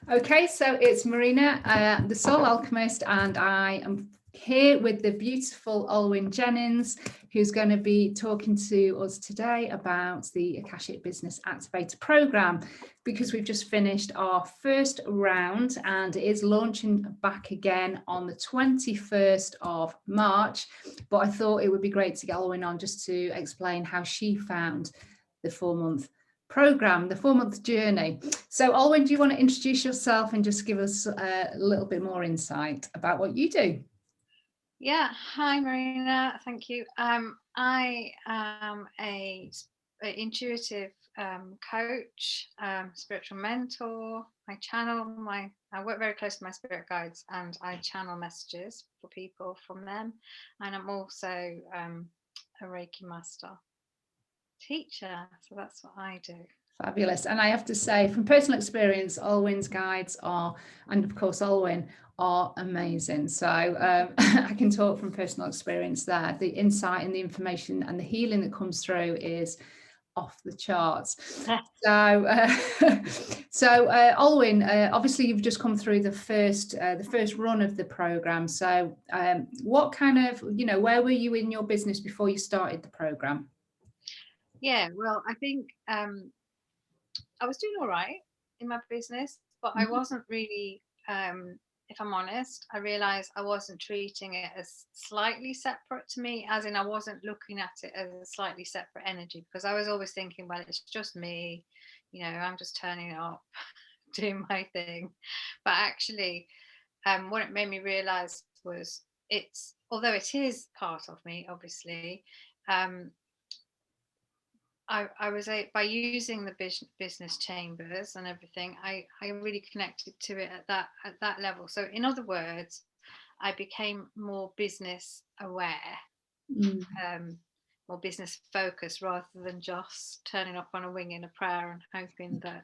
Okay, so it's Marina, the Soul Alchemist, and I am here with the beautiful Olwen Jennings, who's going to be talking to us today about the Akashic Business Activator Program, because we've just finished our first round and it is launching back again on the 21st of March. But I thought it would be great to get Olwen on just to explain how she found the 4-month program, the 4-month journey. So Olwen, do you want to introduce yourself and just give us a little bit more insight about what you do? Yeah, hi Marina, thank you. I am a intuitive coach, spiritual mentor. I work very close to my spirit guides and I channel messages for people from them. And I'm also a Reiki master teacher, so that's what I do. Fabulous. And I have to say, from personal experience, Olwen's guides are, and of course Olwen, are amazing. So I can talk from personal experience there. The insight and the information and the healing that comes through is off the charts. So Olwen, obviously you've just come through the first run of the program. So what kind of, where were you in your business before you started the program? Yeah, well, I think I was doing all right in my business, but I wasn't really, if I'm honest, I realized I wasn't treating it as slightly separate to me, as in I wasn't looking at it as a slightly separate energy, because I was always thinking, well, it's just me, I'm just turning up, doing my thing. But actually, what it made me realize was although it is part of me, obviously, I was by using the business chambers and everything, I really connected to it at that level. So in other words, I became more business aware, more business focused, rather than just turning up on a wing in a prayer and hoping that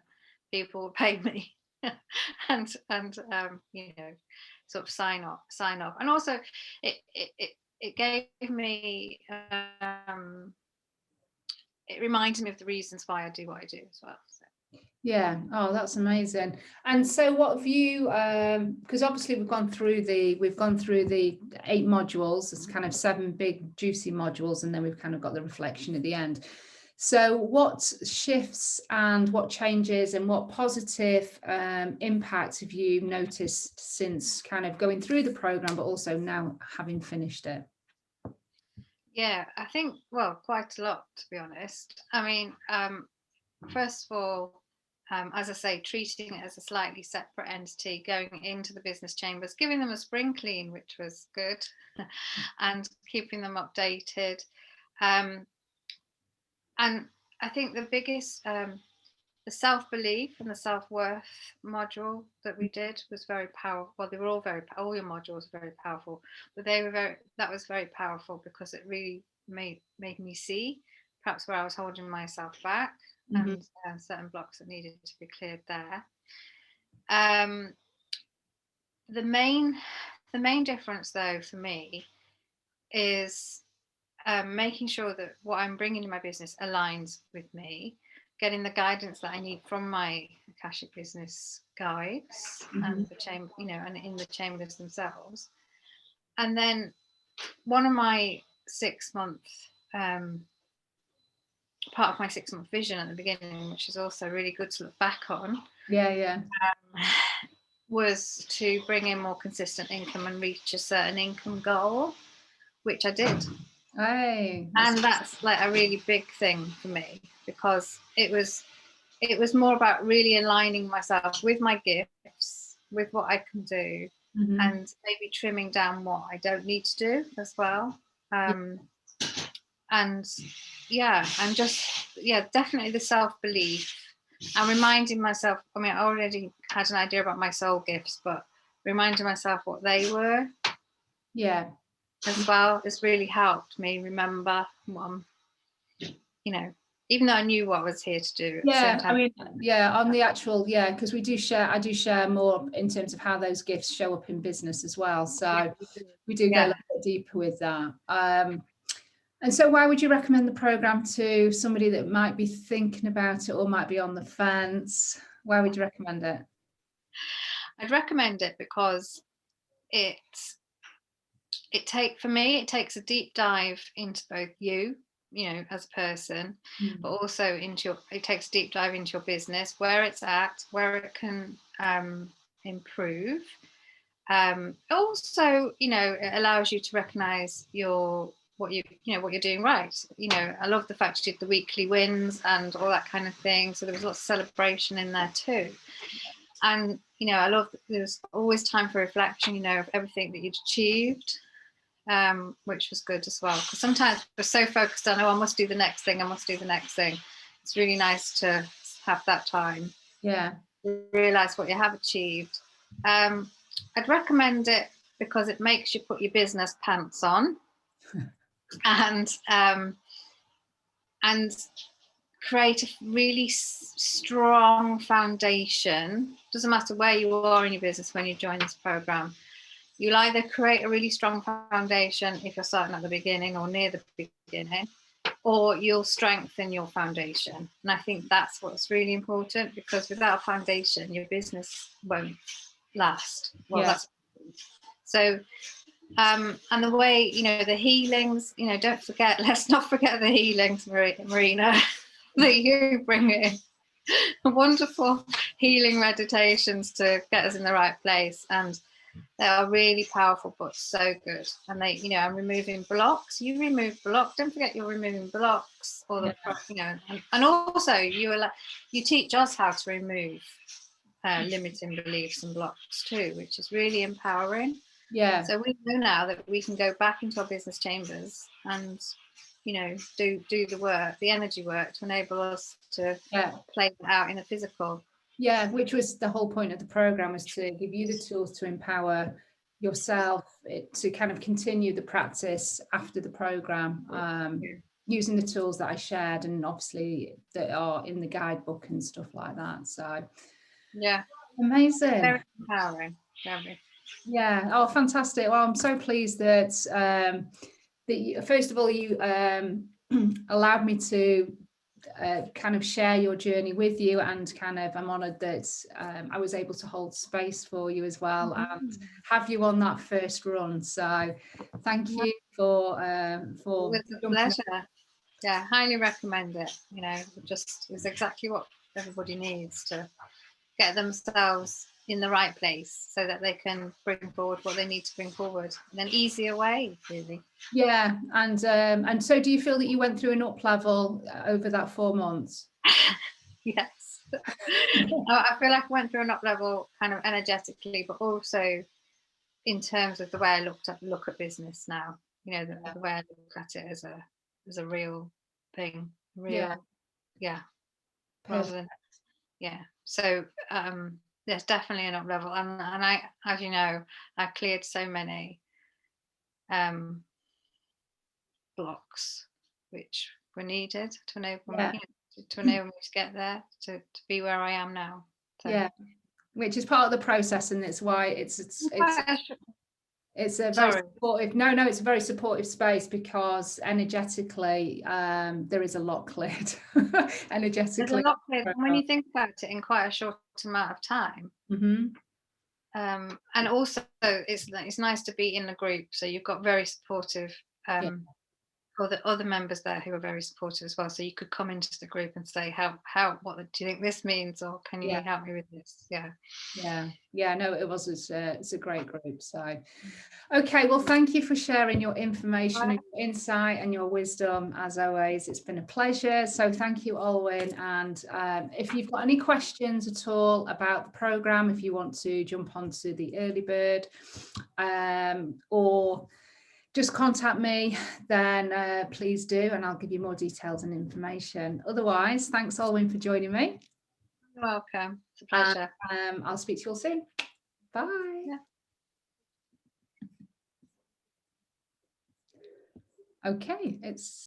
people would pay me and sort of sign off. And also it gave me it reminds me of the reasons why I do what I do as well. So. Yeah. Oh, that's amazing. And so what have you, because obviously we've gone through the 8 modules. It's kind of 7 big juicy modules, and then we've kind of got the reflection at the end. So what shifts and what changes and what positive impacts have you noticed since kind of going through the program, but also now having finished it? Yeah, I think, well, quite a lot, to be honest. I mean, first of all, as I say, treating it as a slightly separate entity, going into the business chambers, giving them a spring clean, which was good, and keeping them updated. And I think the biggest, the self-belief and the self-worth module that we did was very powerful. Well, they were all your modules were very powerful, but that was very powerful because it really made me see perhaps where I was holding myself back, and certain blocks that needed to be cleared there. The main difference, though, for me is making sure that what I'm bringing in my business aligns with me, getting the guidance that I need from my Akashic Business guides and the chamber, and in the chambers themselves. And then one of my 6-month part of my 6-month vision at the beginning, which is also really good to look back on, was to bring in more consistent income and reach a certain income goal, which I did. And that's like a really big thing for me, because it was more about really aligning myself with my gifts, with what I can do, and maybe trimming down what I don't need to do as well. And definitely the self-belief and reminding myself, I mean, I already had an idea about my soul gifts, but reminding myself what they were. Yeah. As well, it's really helped me remember what I'm, even though I knew what I was here to do. I mean, on the actual, because I do share more in terms of how those gifts show up in business as well. So we do go a little bit deeper with that. And so why would you recommend the program to somebody that might be thinking about it or might be on the fence? Why would you recommend it? I'd recommend it because for me, it takes a deep dive into both you know, as a person, but also it takes a deep dive into your business, where it's at, where it can improve. Also, you know, it allows you to recognize what you're doing right. You know, I love the fact you did the weekly wins and all that kind of thing. So there was lots of celebration in there too. And, you know, I love that there's always time for reflection, you know, of everything that you'd achieved, which was good as well. Because sometimes we're so focused on, oh, I must do the next thing, I must do the next thing. It's really nice to have that time. Yeah. Realize what you have achieved. I'd recommend it because it makes you put your business pants on and create a really strong foundation. Doesn't matter where you are in your business when you join this program. You'll either create a really strong foundation if you're starting at the beginning or near the beginning, or you'll strengthen your foundation. And I think that's what's really important, because without a foundation, your business won't last. Well, that's so. And the way, you know, the healings, you know, let's not forget the healings, Marina, that you bring in. Wonderful healing meditations to get us in the right place. And they are really powerful, but so good. And they, you know, I'm removing blocks. You remove blocks. Don't forget you're removing blocks, or the, you know, and also you teach us how to remove limiting beliefs and blocks too, which is really empowering. Yeah. So we know now that we can go back into our business chambers and, you know, do the work, the energy work, to enable us to play it out in the physical. Yeah, which was the whole point of the program, was to give you the tools to empower yourself to kind of continue the practice after the program, using the tools that I shared, and obviously that are in the guidebook and stuff like that. So yeah, amazing. Very empowering. Very. Yeah. Oh, fantastic. Well, I'm so pleased that first of all, you allowed me to kind of share your journey with you, and kind of I'm honoured that I was able to hold space for you as well, and have you on that first run. So thank you for It was a pleasure. Yeah, highly recommend it. You know, it's exactly what everybody needs to get themselves in the right place, so that they can bring forward what they need to bring forward in an easier way, really. Yeah. And so do you feel that you went through an up level over that 4 months? Yes. I feel like I went through an up level kind of energetically, but also in terms of the way I look at business now. You know, the way I look at it as a real thing. Rather than, so there's definitely an up level, and I, as you know, I cleared so many blocks which were needed to enable me to get there, to be where I am now. So. Yeah, which is part of the process, and it's why it's a very supportive. No, it's a very supportive space, because energetically there is a lot cleared. Energetically, there's a lot cleared, and when you think about it, in quite a short amount of time. And also it's nice to be in the group, so you've got very supportive other members there who are very supportive as well, so you could come into the group and say, what do you think this means, or can you help me with this? No, it's a great group. So okay, well, thank you for sharing your information and your insight and your wisdom, as always. It's been a pleasure. So thank you, Olwen. And if you've got any questions at all about the program, if you want to jump onto the early bird, or just contact me, then please do, and I'll give you more details and information. Otherwise, thanks, Olwen, for joining me. You're welcome. It's a pleasure. And, I'll speak to you all soon. Bye. Okay, it's